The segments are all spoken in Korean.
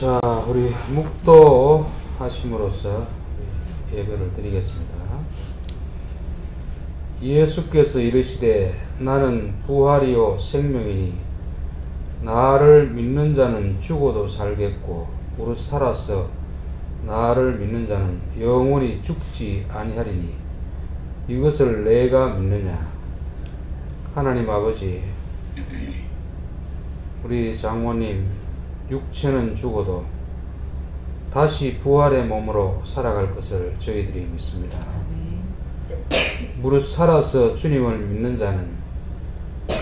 자, 우리 묵도 하심으로써 예배를 드리겠습니다. 예수께서 이르시되 나는 부활이요 생명이니 나를 믿는 자는 죽어도 살겠고 무릇 살아서 나를 믿는 자는 영원히 죽지 아니하리니 이것을 내가 믿느냐. 하나님 아버지, 우리 장모님 육체는 죽어도 다시 부활의 몸으로 살아갈 것을 저희들이 믿습니다. 무릇 살아서 주님을 믿는 자는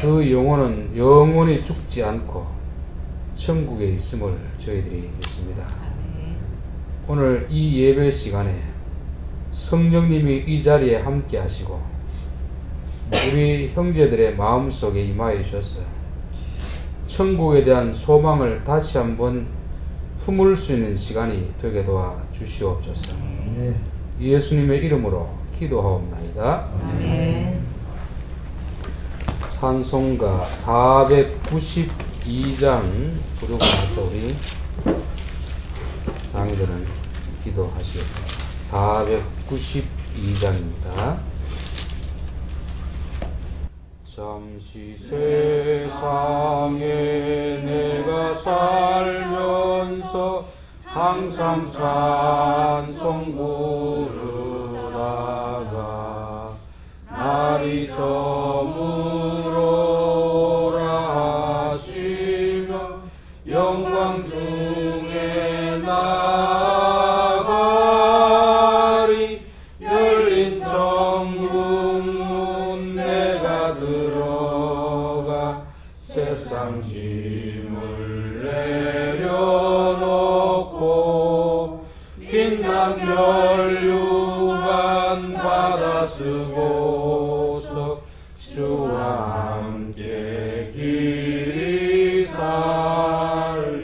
그 영혼은 영원히 죽지 않고 천국에 있음을 저희들이 믿습니다. 오늘 이 예배 시간에 성령님이 이 자리에 함께 하시고 우리 형제들의 마음속에 임하여 주셔서 천국에 대한 소망을 다시 한번 품을 수 있는 시간이 되게 도와 주시옵소서. 예수님의 이름으로 기도하옵나이다. 아멘. 찬송가 492장 부르고 나서 우리 장인들은 기도하시겠습니다. 492장입니다. 잠시 세상에 내가 살면서 항상 찬송 부르다가 날이 저물어라 하시며 영광 중에 나가리. 열린 천국 문 내가 들어가 세상 짐을 내려놓고 빛난 멸류관 받아 쓰고서 주와 함께 길이 살리.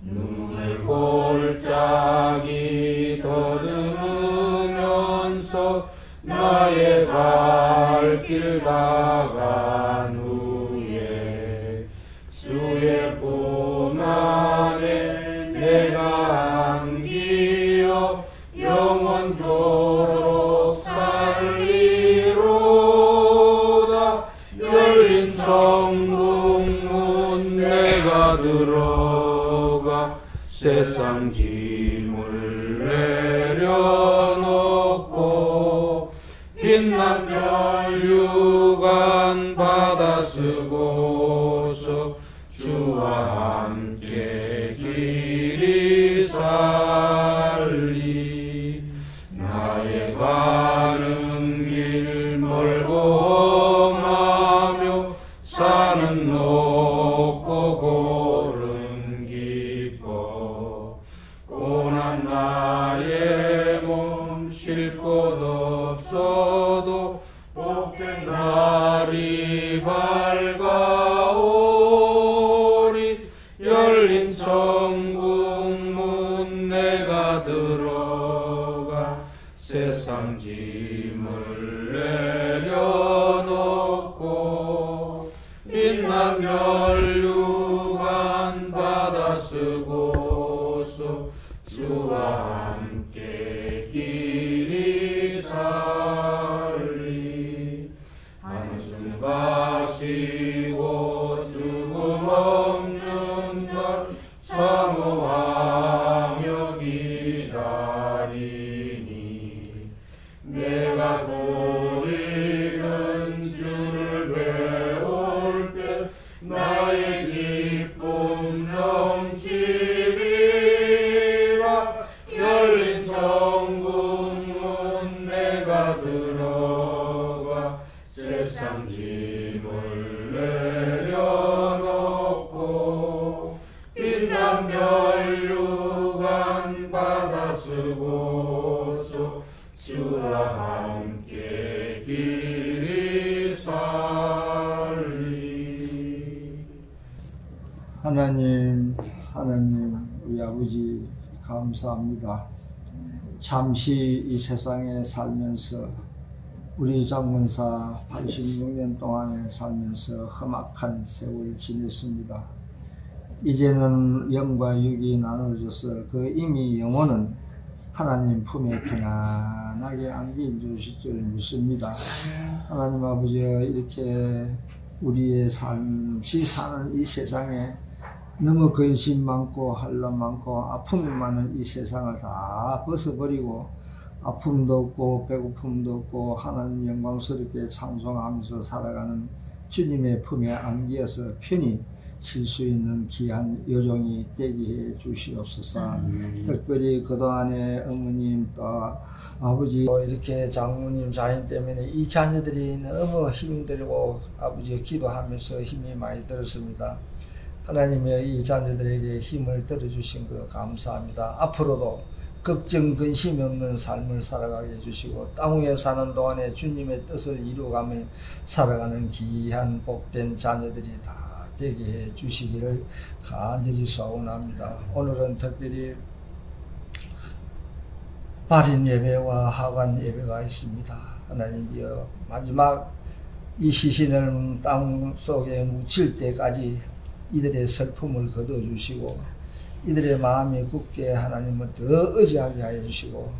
눈물 골짜기 더듬으면서 나의 갈 길 다간 후에 주의 품 안에 내가 안기어 영원토록 살리로다. 열린 천국 문 내가 들어가 세상 짐을 내려놓고 빛난 멸류관 받아 쓰고서 주와 함께 길이 살리. 나의 가는 길 멀고 험하며 산은 높고 골은 깊어 고난 나의 몸 쉴 곳 없어도 복된 날이 밝아오리. 열린 천국 문 내가 들어가 세상 짐을 내려놓고 빛난 멸류관 받아 쓰고서 주와 함께 길이 살리. 한숨 가시고 죽음 없는 날 사모하며 기다리니 내가 돌이는 주를 배울 때 나의 기쁨 넘치리라. 열린 천국 문 내가 들어가 세상 짐을 내려놓고 빛난 멸류관 받아 쓰고서 주와 함께 길이 살리. 하나님, 우리 아버지 감사합니다. 잠시 이 세상에 살면서 우리 장문사 86년 동안에 살면서 험악한 세월을 지냈습니다. 이제는 영과 육이 나누어져서 그 이미 영혼은 하나님 품에 편안하게 안겨 주실 줄 믿습니다. 하나님 아버지가 이렇게 우리의 삶이 사는 이 세상에 너무 근심 많고 한란 많고 아픔이 많은 이 세상을 다 벗어버리고 아픔도 없고 배고픔도 없고 하나님 영광스럽게 찬송하면서 살아가는 주님의 품에 안기어서 편히 쉴 수 있는 귀한 여종이 되게 해 주시옵소서. 특별히 그동안에 어머님 또 아버지 이렇게 장모님 자인 때문에 이 자녀들이 너무 힘들고 아버지 기도하면서 힘이 많이 들었습니다. 하나님의 이 자녀들에게 힘을 들어주신 거 감사합니다. 앞으로도 걱정 근심이 없는 삶을 살아가게 해주시고 땅 위에 사는 동안에 주님의 뜻을 이루어가며 살아가는 귀한 복된 자녀들이 다 되게 해 주시기를 간절히 소원합니다. 오늘은 특별히 발인 예배와 하관 예배가 있습니다. 하나님이여 마지막 이 시신을 땅 속에 묻힐 때까지 이들의 슬픔을 거둬주시고 이들의 마음이 굳게 하나님을 더 의지하게 하여 주시고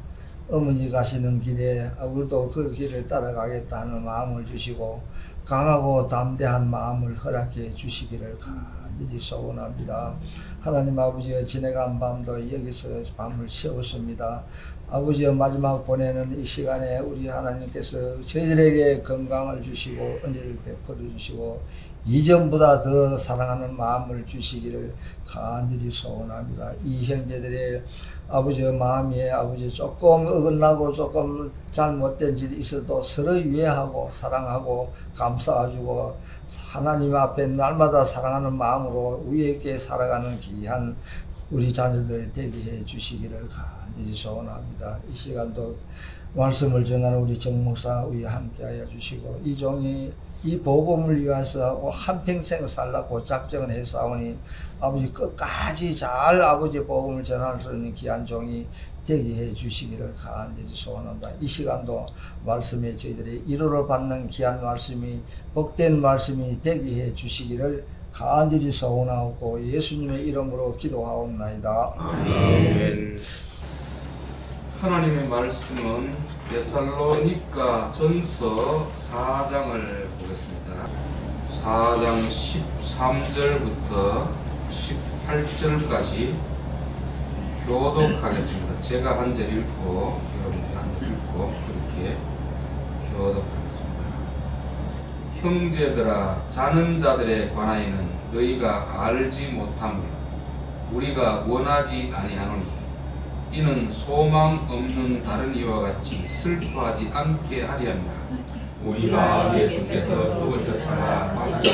어머니 가시는 길에 우리도 그 길을 따라가겠다 하는 마음을 주시고 강하고 담대한 마음을 허락해 주시기를 간절히 소원합니다. 하나님 아버지가 지내간 밤도 여기서 밤을 새웠습니다. 아버지의 마지막 보내는 이 시간에 우리 하나님께서 저희들에게 건강을 주시고 은혜를 베풀어 주시고 이전보다 더 사랑하는 마음을 주시기를 간절히 소원합니다. 이 형제들의 아버지의 마음이 아버지 조금 어긋나고 조금 잘못된 일이 있어도 서로 이해하고 사랑하고 감싸주고 하나님 앞에 날마다 사랑하는 마음으로 위에 있게 살아가는 귀한 우리 자녀들 되게 해 주시기를 간절히 소원합니다. 이 시간도 말씀을 전하는 우리 정 목사 위에 함께하여 주시고 이 종이 이 복음을 위해서 한평생 살라고 작정을 했사오니 아버지 끝까지 잘 아버지 복음을 전할 수 있는 귀한 종이 되게 해 주시기를 간절히 소원합니다. 이 시간도 말씀에 저희들이 위로를 받는 귀한 말씀이 복된 말씀이 되게 해 주시기를 간절히 소원하고 예수님의 이름으로 기도하옵나이다. 아멘. 하나님의 말씀은 데살로니가 전서 4장을 보겠습니다. 4장 13절부터 18절까지 교독하겠습니다. 제가 한 절 읽고 여러분들이 한 절 읽고 그렇게 교독하겠습니다. 형제들아, 자는 자들에 관하여는 너희가 알지 못함을 우리가 원하지 아니하노니 이는 소망 없는 다른 이와 같이 슬퍼하지 않게 하려 함이라. 우리가 예수께서 죽으셨다가 다시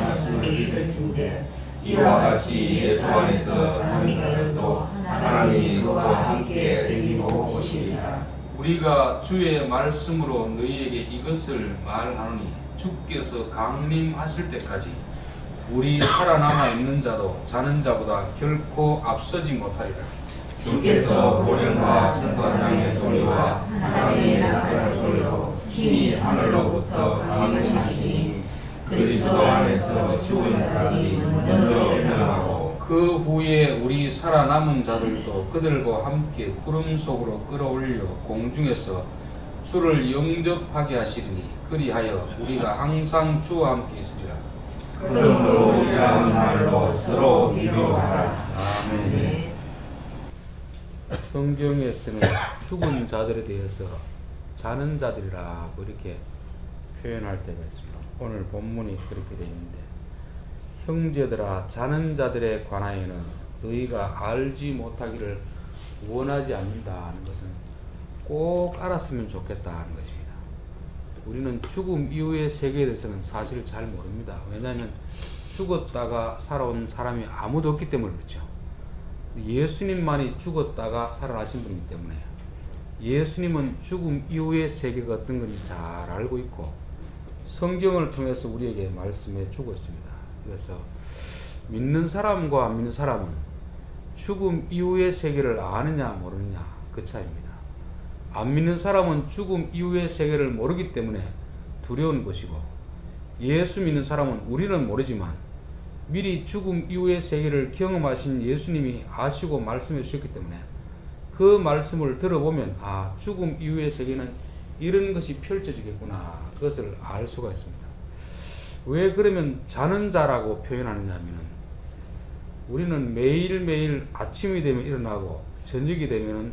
말씀을 믿을진대 이와 같이 예수 안에서 자는 자들도 하나님이 그와 함께 데리고 오시리라. 우리가 주의 말씀으로 너희에게 이것을 말하노니 주께서 강림하실 때까지 우리 살아남아 있는 자도 자는 자보다 결코 앞서지 못하리라. 주께서 보령과 천사장의 소리와 하나님의 나팔 소리로 친히 하늘로부터 강림하시니 그리스도 안에서 죽은 자들이 먼저 멸망하고 그 후에 우리 살아남은 자들도 그들과 함께 구름 속으로 끌어올려 공중에서 주를 영접하게 하시리니 그리하여 우리가 항상 주와 함께 있으리라. 그러므로 이러한 말로 서로 위로하라. 아멘. 성경에서는 죽은 자들에 대해서 자는 자들이라고 이렇게 표현할 때가 있습니다. 오늘 본문이 그렇게 되어 있는데 형제들아, 자는 자들에 관하여는 너희가 알지 못하기를 원하지 않는다 하는 것은 꼭 알았으면 좋겠다 하는 것입니다. 우리는 죽음 이후의 세계에 대해서는 사실 잘 모릅니다. 왜냐하면 죽었다가 살아온 사람이 아무도 없기 때문에 그렇죠. 예수님만이 죽었다가 살아나신 분이기 때문에 예수님은 죽음 이후의 세계가 어떤 건지 잘 알고 있고 성경을 통해서 우리에게 말씀해 주고 있습니다. 그래서 믿는 사람과 안 믿는 사람은 죽음 이후의 세계를 아느냐 모르느냐 그 차이입니다. 안 믿는 사람은 죽음 이후의 세계를 모르기 때문에 두려운 것이고 예수 믿는 사람은 우리는 모르지만 미리 죽음 이후의 세계를 경험하신 예수님이 아시고 말씀해 주셨기 때문에 그 말씀을 들어보면 아, 죽음 이후의 세계는 이런 것이 펼쳐지겠구나, 그것을 알 수가 있습니다. 왜 그러면 자는 자라고 표현하느냐 하면은, 우리는 매일매일 아침이 되면 일어나고 저녁이 되면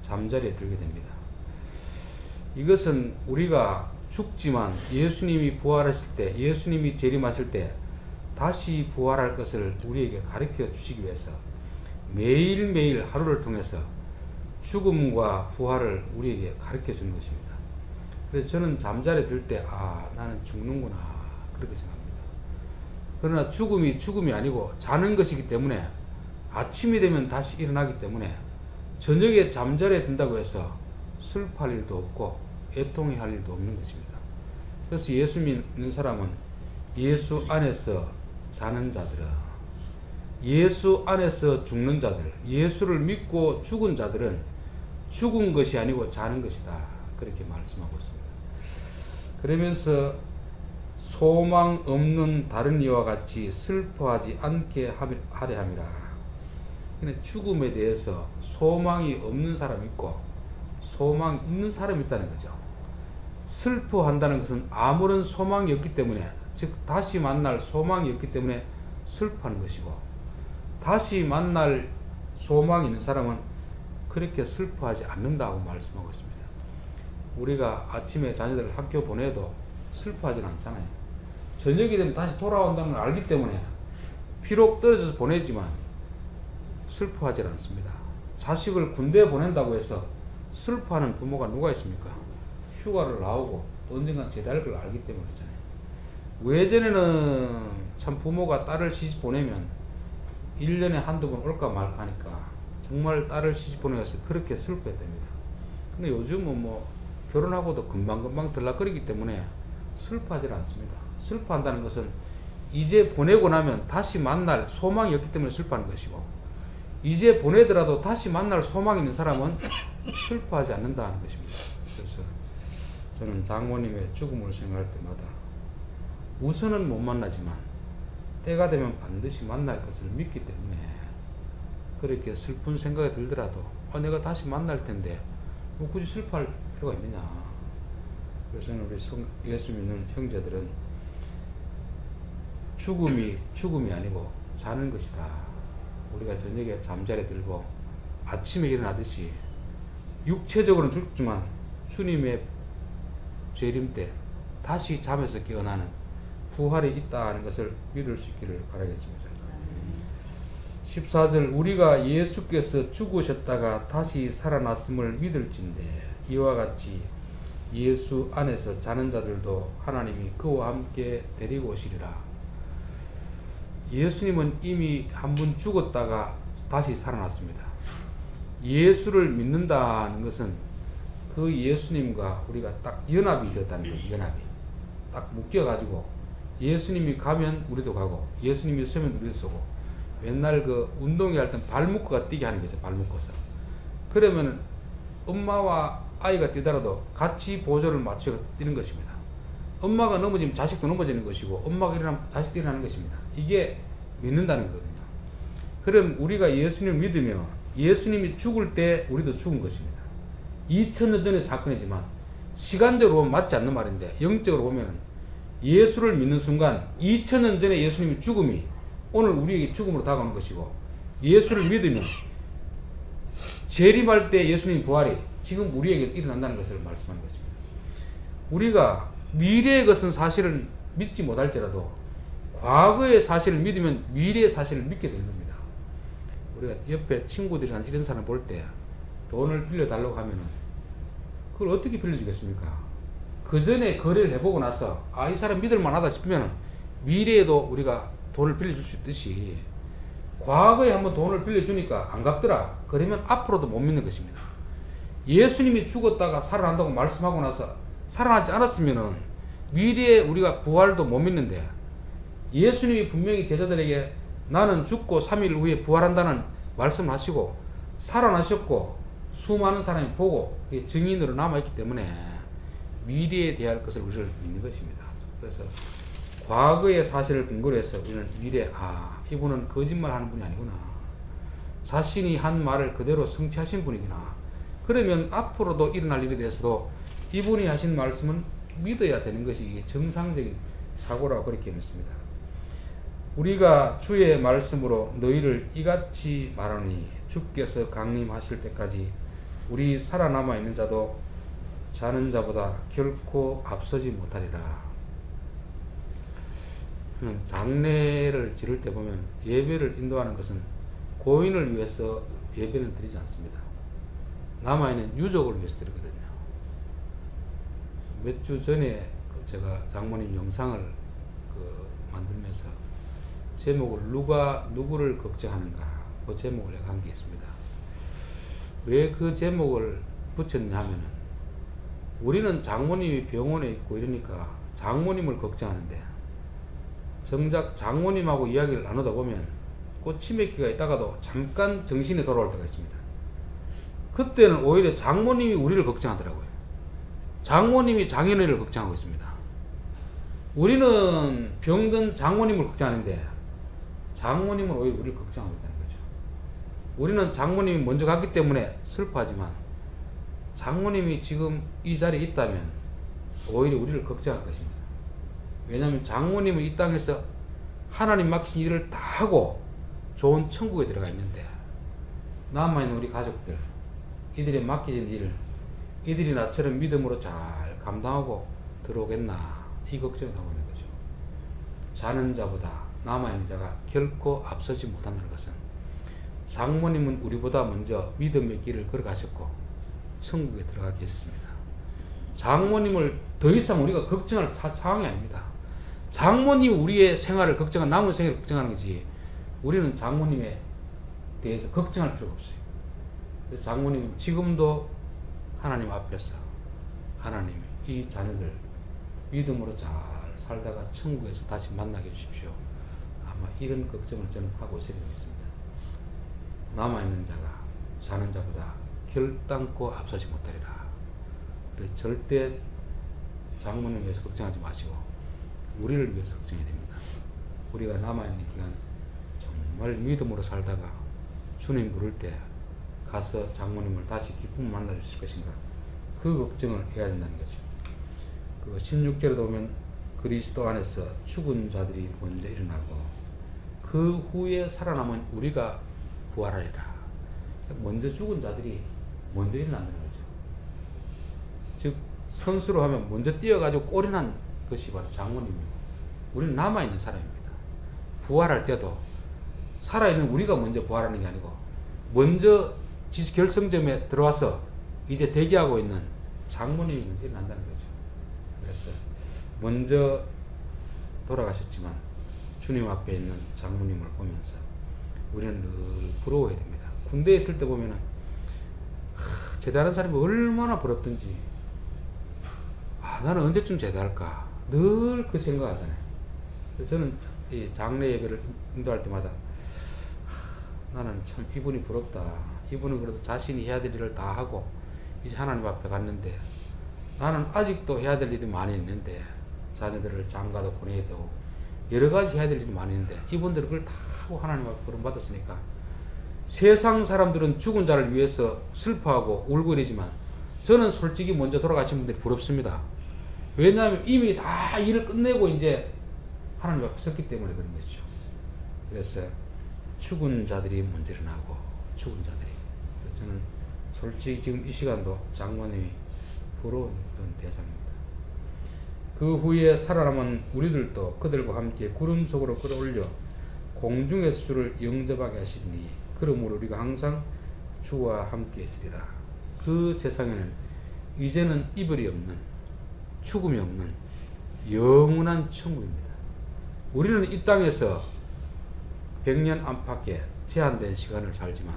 잠자리에 들게 됩니다. 이것은 우리가 죽지만 예수님이 부활하실 때, 예수님이 재림하실 때 다시 부활할 것을 우리에게 가르쳐 주시기 위해서 매일매일 하루를 통해서 죽음과 부활을 우리에게 가르쳐 주는 것입니다. 그래서 저는 잠자리에 들 때 아, 나는 죽는구나, 그렇게 생각합니다. 그러나 죽음이 죽음이 아니고 자는 것이기 때문에 아침이 되면 다시 일어나기 때문에 저녁에 잠자리에 든다고 해서 슬퍼할 일도 없고 애통해 할 일도 없는 것입니다. 그래서 예수 믿는 사람은 예수 안에서 자는 자들은, 예수 안에서 죽는 자들, 예수를 믿고 죽은 자들은 죽은 것이 아니고 자는 것이다, 그렇게 말씀하고 있습니다. 그러면서 소망 없는 다른 이와 같이 슬퍼하지 않게 하려 함이라. 근데 죽음에 대해서 소망이 없는 사람이 있고 소망이 있는 사람이 있다는 거죠. 슬퍼한다는 것은 아무런 소망이 없기 때문에, 즉 다시 만날 소망이 없기 때문에 슬퍼하는 것이고, 다시 만날 소망이 있는 사람은 그렇게 슬퍼하지 않는다고 말씀하고 있습니다. 우리가 아침에 자녀들을 학교 보내도 슬퍼하지는 않잖아요. 저녁이 되면 다시 돌아온다는 걸 알기 때문에 비록 떨어져서 보내지만 슬퍼하지 않습니다. 자식을 군대에 보낸다고 해서 슬퍼하는 부모가 누가 있습니까? 휴가를 나오고 언젠간 제대할 걸 알기 때문에 그렇잖아요. 외전에는 참 부모가 딸을 시집 보내면 1년에 한두 번 올까 말까 하니까 정말 딸을 시집 보내서 그렇게 슬퍼했답니다. 근데 요즘은 뭐 결혼하고도 금방금방 들락거리기 때문에 슬퍼하지 않습니다. 슬퍼한다는 것은 이제 보내고 나면 다시 만날 소망이 없기 때문에 슬퍼하는 것이고, 이제 보내더라도 다시 만날 소망이 있는 사람은 슬퍼하지 않는다는 것입니다. 그래서 저는 장모님의 죽음을 생각할 때마다 우선은 못 만나지만 때가 되면 반드시 만날 것을 믿기 때문에 그렇게 슬픈 생각이 들더라도 내가 다시 만날 텐데 뭐 굳이 슬퍼할 필요가 있느냐. 그래서 우리 예수 믿는 형제들은 죽음이 아니고 자는 것이다. 우리가 저녁에 잠자리에 들고 아침에 일어나듯이 육체적으로는 죽지만 주님의 재림 때 다시 잠에서 깨어나는 부활이 있다는 것을 믿을 수 있기를 바라겠습니다. 14절, 우리가 예수께서 죽으셨다가 다시 살아났음을 믿을진대 이와 같이 예수 안에서 자는 자들도 하나님이 그와 함께 데리고 오시리라. 예수님은 이미 한 번 죽었다가 다시 살아났습니다. 예수를 믿는다는 것은 그 예수님과 우리가 딱 연합이 되었다는 거예요. 연합이 딱 묶여가지고 예수님이 가면 우리도 가고 예수님이 서면 우리도 서고, 맨날 그 운동회 할 땐 발 묶어가 뛰게 하는 거죠. 발 묶어서. 그러면 엄마와 아이가 뛰더라도 같이 보조를 맞춰 뛰는 것입니다. 엄마가 넘어지면 자식도 넘어지는 것이고, 엄마가 일어나면 자식도 일어나는 것입니다. 이게 믿는다는 거거든요. 그럼 우리가 예수님을 믿으면 예수님이 죽을 때 우리도 죽은 것입니다. 2000년 전의 사건이지만 시간적으로 보면 맞지 않는 말인데 영적으로 보면 예수를 믿는 순간 2000년 전에 예수님의 죽음이 오늘 우리에게 죽음으로 다가오는 것이고, 예수를 믿으면 재림할 때 예수님 부활이 지금 우리에게 일어난다는 것을 말씀하는 것입니다. 우리가 미래의 것은 사실은 믿지 못할지라도 과거의 사실을 믿으면 미래의 사실을 믿게 되는 겁니다. 우리가 옆에 친구들이나 이런 사람 볼 때 돈을 빌려달라고 하면은 그걸 어떻게 빌려주겠습니까? 그 전에 거래를 해보고 나서 이 사람 믿을만하다 싶으면 미래에도 우리가 돈을 빌려줄 수 있듯이 과거에 한번 돈을 빌려주니까 안 갚더라. 그러면 앞으로도 못 믿는 것입니다. 예수님이 죽었다가 살아난다고 말씀하고 나서 살아나지 않았으면은 미래에 우리가 부활도 못 믿는데, 예수님이 분명히 제자들에게 나는 죽고 3일 후에 부활한다는 말씀을 하시고 살아나셨고 수많은 사람이 보고 증인으로 남아있기 때문에 미래에 대할 것을 우리를 믿는 것입니다. 그래서 과거의 사실을 근거로 해서 우리는 미래, 이분은 거짓말 하는 분이 아니구나. 자신이 한 말을 그대로 성취하신 분이구나. 그러면 앞으로도 일어날 일에 대해서도 이분이 하신 말씀은 믿어야 되는 것이 이게 정상적인 사고라고 그렇게 믿습니다. 우리가 주의 말씀으로 너희를 이같이 말하니 주께서 강림하실 때까지 우리 살아남아 있는 자도 자는 자보다 결코 앞서지 못하리라. 장례를 지를 때 보면 예배를 인도하는 것은 고인을 위해서 예배는 드리지 않습니다. 남아있는 유족을 위해서 드리거든요. 몇 주 전에 제가 장모님 영상을 만들면서 제목을 누구를 걱정하는가 그 제목을 내가 한 게 있습니다. 왜 그 제목을 붙였냐 하면은 우리는 장모님이 병원에 있고 이러니까 장모님을 걱정하는데 정작 장모님하고 이야기를 나누다 보면 그 치매기가 있다가도 잠깐 정신이 돌아올 때가 있습니다. 그때는 오히려 장모님이 우리를 걱정하더라고요. 장모님이 장인어른을 걱정하고 있습니다. 우리는 병든 장모님을 걱정하는데 장모님은 오히려 우리를 걱정하고 있다는 거죠. 우리는 장모님이 먼저 갔기 때문에 슬퍼하지만 장모님이 지금 이 자리에 있다면 오히려 우리를 걱정할 것입니다. 왜냐하면 장모님은 이 땅에서 하나님 맡긴 일을 다 하고 좋은 천국에 들어가 있는데 남아있는 우리 가족들, 이들이 맡겨진 일을 이들이 나처럼 믿음으로 잘 감당하고 들어오겠나, 이 걱정을 하고 있는 거죠. 자는 자보다 남아있는 자가 결코 앞서지 못한다는 것은 장모님은 우리보다 먼저 믿음의 길을 걸어가셨고 천국에 들어가 계셨습니다. 장모님을 더 이상 우리가 걱정할 상황이 아닙니다. 장모님이 우리의 생활을 남은 생활을 걱정하는 거지 우리는 장모님에 대해서 걱정할 필요가 없어요. 그래서 장모님은 지금도 하나님 앞에서 하나님 이 자녀들 믿음으로 잘 살다가 천국에서 다시 만나게 해주십시오. 아마 이런 걱정을 저는 하고 있을 것 같습니다. 남아있는 자가 자는 자보다 결단코 앞서지 못하리라. 그래서 절대 장모님 위해서 걱정하지 마시고 우리를 위해서 걱정해야 됩니다. 우리가 남아있는 기간 정말 믿음으로 살다가 주님 부를 때 가서 장모님을 다시 기쁨을 만나 주실 것인가, 그 걱정을 해야 된다는 거죠. 그 16절에 보면 그리스도 안에서 죽은 자들이 먼저 일어나고 그 후에 살아남은 우리가 부활하리라. 먼저 죽은 자들이 먼저 일어난다는 거죠. 즉 선수로 하면 먼저 뛰어가지고 골이 난 것이 바로 장모님이고 우리는 남아있는 사람입니다. 부활할 때도 살아있는 우리가 먼저 부활하는 게 아니고 먼저 결승점에 들어와서 이제 대기하고 있는 장모님이 먼저 일어난다는 거죠. 그래서 먼저 돌아가셨지만 주님 앞에 있는 장모님을 보면서 우리는 늘 부러워해야 됩니다. 군대에 있을 때 보면은 제대하는 사람이 얼마나 부럽든지 나는 언제쯤 제대할까 늘 그 생각하잖아요. 그래서 저는 이 장례 예배를 인도할 때마다 나는 참 이분이 부럽다. 이분은 그래도 자신이 해야 될 일을 다 하고 이제 하나님 앞에 갔는데 나는 아직도 해야 될 일이 많이 있는데 자녀들을 장가도 보내야 되고 여러 가지 해야 될 일이 많이 있는데 이분들은 그걸 다 하고 하나님 앞에 부름받았으니까 세상 사람들은 죽은 자를 위해서 슬퍼하고 울고 이러지만 저는 솔직히 먼저 돌아가신 분들이 부럽습니다. 왜냐하면 이미 다 일을 끝내고 이제 하나님 앞에 섰기 때문에 그런 것이죠. 그래서 죽은 자들이 먼저 일어나고 죽은 자들이, 그래서 저는 솔직히 지금 이 시간도 장모님이 부러운 그런 대상입니다. 그 후에 살아남은 우리들도 그들과 함께 구름 속으로 끌어올려 공중에서 주를 영접하게 하시니 그러므로 우리가 항상 주와 함께 있으리라. 그 세상에는 이제는 이별이 없는, 죽음이 없는 영원한 천국입니다. 우리는 이 땅에서 100년 안팎의 제한된 시간을 살지만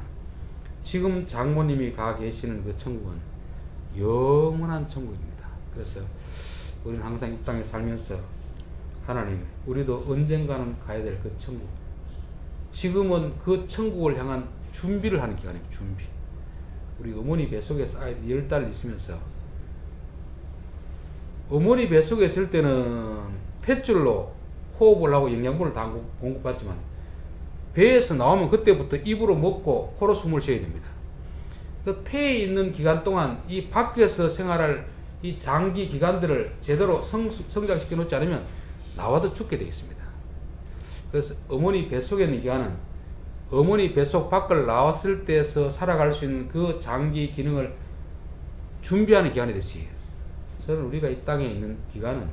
지금 장모님이 가 계시는 그 천국은 영원한 천국입니다. 그래서 우리는 항상 이 땅에 살면서 하나님, 우리도 언젠가는 가야 될 그 천국, 지금은 그 천국을 향한 준비를 하는 기간입니다. 준비. 우리 어머니 뱃속에서 아이들 10달 있으면서 어머니 뱃속에 있을 때는 탯줄로 호흡을 하고 영양분을 다 공급받지만 배에서 나오면 그때부터 입으로 먹고 코로 숨을 쉬어야 됩니다. 그 폐에 있는 기간 동안 이 밖에서 생활할 이 장기 기관들을 제대로 성장시켜 놓지 않으면 나와도 죽게 되어 있습니다. 그래서 어머니 뱃속에 있는 기관은 어머니 뱃속 밖을 나왔을 때에서 살아갈 수 있는 그 장기 기능을 준비하는 기관이듯이 저는 우리가 이 땅에 있는 기관은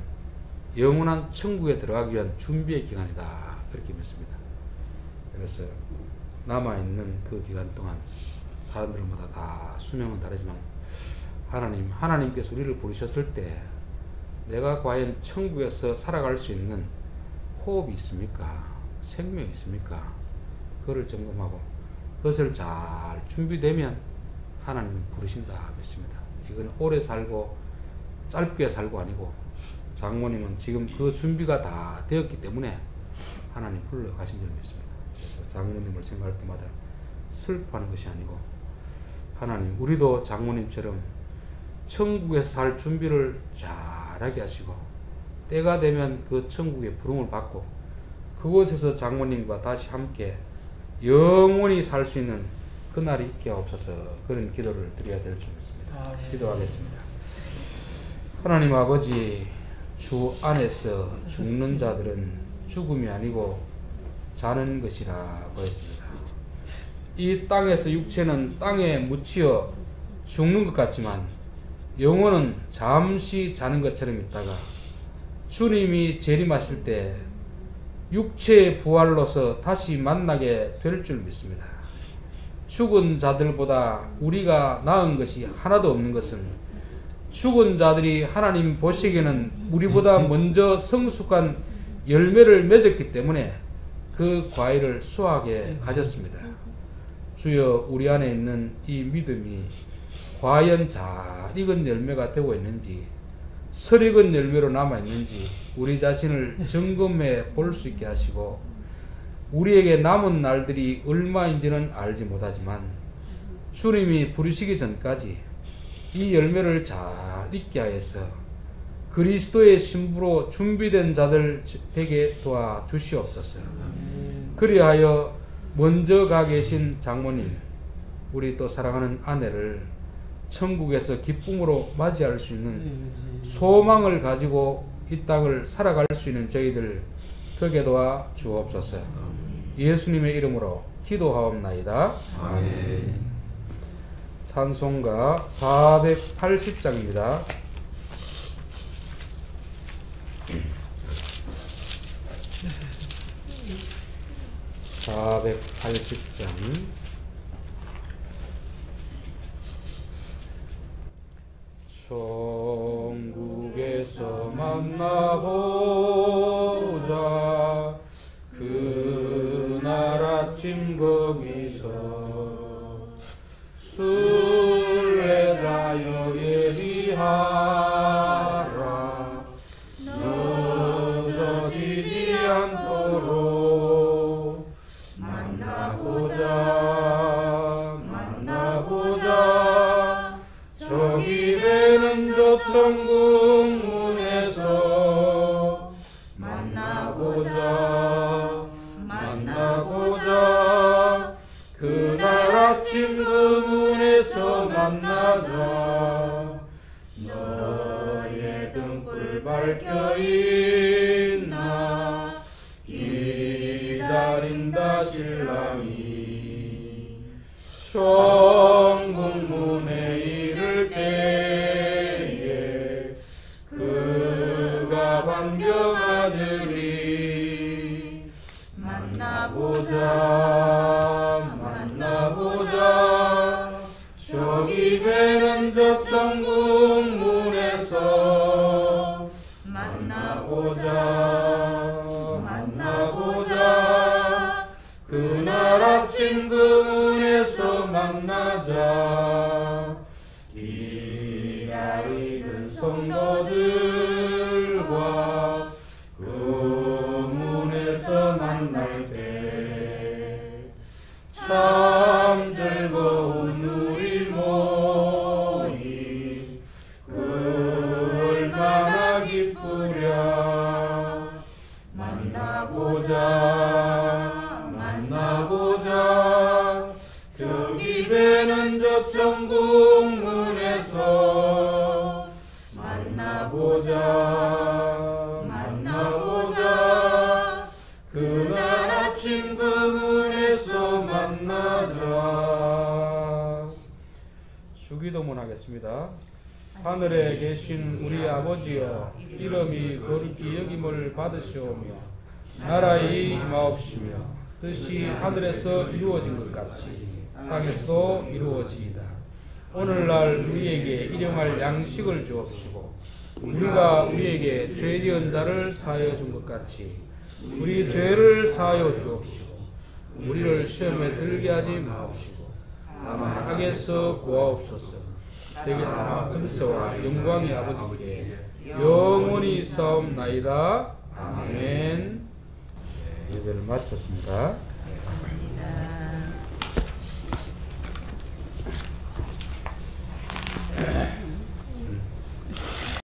영원한 천국에 들어가기 위한 준비의 기간이다 그렇게 믿습니다. 그래서 남아있는 그 기간 동안 사람들마다 다 수명은 다르지만 하나님께서 우리를 부르셨을 때 내가 과연 천국에서 살아갈 수 있는 호흡이 있습니까? 생명이 있습니까? 그걸 점검하고 그것을 잘 준비되면 하나님은 부르신다 믿습니다. 이건 오래 살고 짧게 살고 아니고 장모님은 지금 그 준비가 다 되었기 때문에 하나님 불러가신 줄 믿습니다. 그래서 장모님을 생각할 때마다 슬퍼하는 것이 아니고 하나님 우리도 장모님처럼 천국에서 살 준비를 잘하게 하시고 때가 되면 그 천국의 부름을 받고 그곳에서 장모님과 다시 함께 영원히 살 수 있는 그날이 있게 하옵소서. 그런 기도를 드려야 될 줄 믿습니다. 기도하겠습니다. 하나님 아버지, 주 안에서 죽는 자들은 죽음이 아니고 자는 것이라고 했습니다. 이 땅에서 육체는 땅에 묻히어 죽는 것 같지만 영혼은 잠시 자는 것처럼 있다가 주님이 재림하실 때 육체의 부활로서 다시 만나게 될 줄 믿습니다. 죽은 자들보다 우리가 나은 것이 하나도 없는 것은 죽은 자들이 하나님 보시기에는 우리보다 먼저 성숙한 열매를 맺었기 때문에 그 과일을 수확해 가셨습니다. 주여, 우리 안에 있는 이 믿음이 과연 잘 익은 열매가 되고 있는지 설익은 열매로 남아있는지 우리 자신을 점검해 볼 수 있게 하시고 우리에게 남은 날들이 얼마인지는 알지 못하지만 주님이 부르시기 전까지 이 열매를 잘 익게 하여서 그리스도의 신부로 준비된 자들 되게 도와주시옵소서. 그리하여 먼저 가 계신 장모님, 우리 또 사랑하는 아내를 천국에서 기쁨으로 맞이할 수 있는 소망을 가지고 이 땅을 살아갈 수 있는 저희들 되게 도와 주옵소서. 예수님의 이름으로 기도하옵나이다. 아멘. 찬송가 480장입니다. 천국에서 만나보자. 그날 아침 거기서 순례자여 예비하라. 늦어지지 않도록 만나보자. 저기 되는 저 천국 문에서 만나보자. 그날 아침 그 문에서 만나자. 너의 등불 밝혀 있나 기다린다 신랑이. 천국 문에 이를 때에 그가 반겨맞으리. 만나보자. 저기 배는 저 천국 문에서 만나보자. 그날 아침 그 문에서 만나자. 기다리는 성도들과 그 문에서 만날 때 참 즐거운 우리 모임 얼마나 기쁘랴. 만나보자. 집에는 저 천국 문에서 만나보자 만나보자 그날 아침 그 문에서 만나자. 주기도문 하겠습니다. 하늘에 계신 우리 아버지여, 이름이 거룩히 여김을 받으시오며 나라의 임하옵시며 뜻이 하늘에서 이루어진 것 같이 땅에서도 이루어지이다. 오늘날 우리에게 일용할 양식을 주옵시고 우리가 우리에게 죄 지은 자를 사하여 준 것 같이 우리 죄를 사하여 주옵시고 우리를 시험에 들게 하지 마옵시고 다만 악에서 구하옵소서. 대개나 근세와 영광의 아버지께 영원히 싸움나이다. 아멘. 예배를 마쳤습니다. 감사합니다.